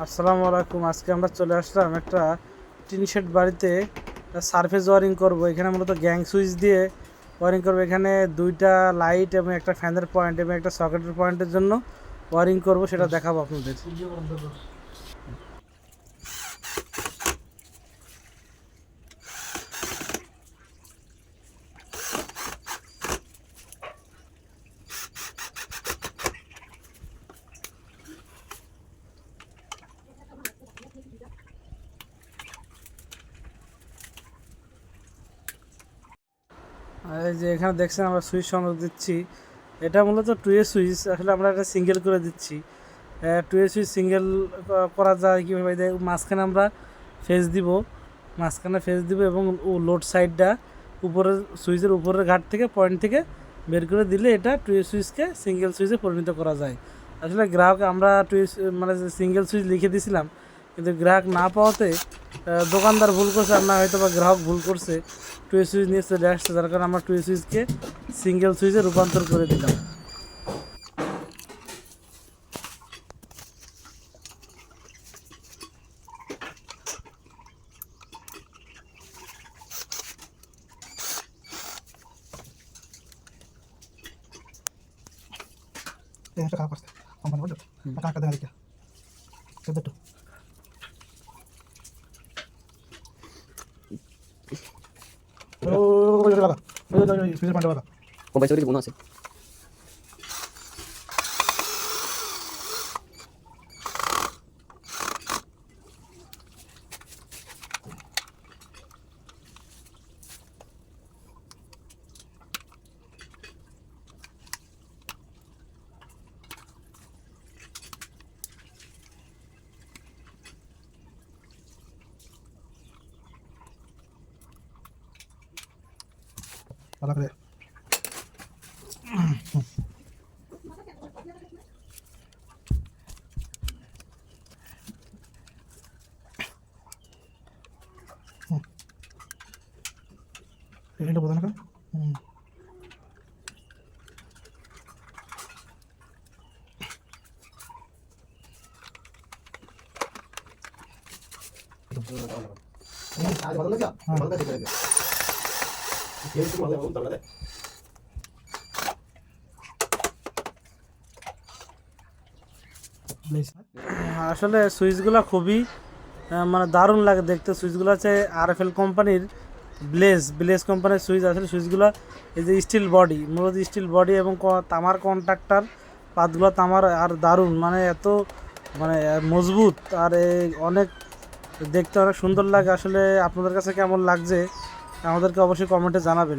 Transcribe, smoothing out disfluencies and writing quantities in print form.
আসসালামু আলাইকুম। আজকে আমরা চলে আসলাম একটা টিন শেড বাড়িতে সারফেস ওয়ারিং করব। এখানে মূলত গ্যাং সুইচ দিয়ে ওয়ারিং করব। এখানে দুইটা লাইট এবং একটা ফ্যানের পয়েন্ট এবং একটা সকেটের পয়েন্টের জন্য ওয়ারিং করব, সেটা দেখাবো আপনাদের। আর এই যে এখানে দেখছেন আমরা সুইচ সংযোগ দিচ্ছি। এটা মূলত 2A সুইচ, আসলে আমরা এটা সিঙ্গেল করে দিচ্ছি। 2A সুইচ সিঙ্গেল করা যায় কীভাবে? মাঝখানে আমরা ফেজ দিব, এবং লোড সাইডটা উপরের সুইচের উপরের ঘাট থেকে পয়েন্ট থেকে বের করে দিলে এটা 2A সুইচকে সিঙ্গেল সুইচে পরিণত করা যায়। আসলে গ্রাহক আমরা মানে সিঙ্গেল সুইচ লিখে দিয়েছিলাম, কিন্তু গ্রাহক না পাওয়াতে দোকানদার ভুল করছে, আর না হয়তো বা গ্রাহক ভুল করছে, 2A সুইচ নিয়ে চলে আসছে, যার কারণে আমরা 2A সুইচকে সিঙ্গেল সুইচে রূপান্তর করে দিলাম। একটা খারাপ আসছে কোম্পানি বুঝলো, টাকা দেওয়া দিকে একটু সুইচের পান্ডা বাবা কোম্পানি চলে মনে আছে। ভালো করে এটা বোঝা না आज बदल गया बदल गया ये तो मतलब बहुत तगड़ा है। আসলে সুইচগুলো খুবই মানে দারুণ লাগে দেখতে। সুইচগুলো হচ্ছে RFL কোম্পানির ব্লেজ কোম্পানির সুইচ। আসলে সুইচগুলো এই যে স্টিল বডি, মূলত স্টিল বডি এবং তামার কন্ট্রাক্টার, পাতগুলো তামার, আর দারুণ, মানে এত মানে মজবুত, আর অনেক দেখতে অনেক সুন্দর লাগে। আসলে আপনাদের কাছে কেমন লাগছে আমাদেরকে অবশ্যই কমেন্টে জানাবেন।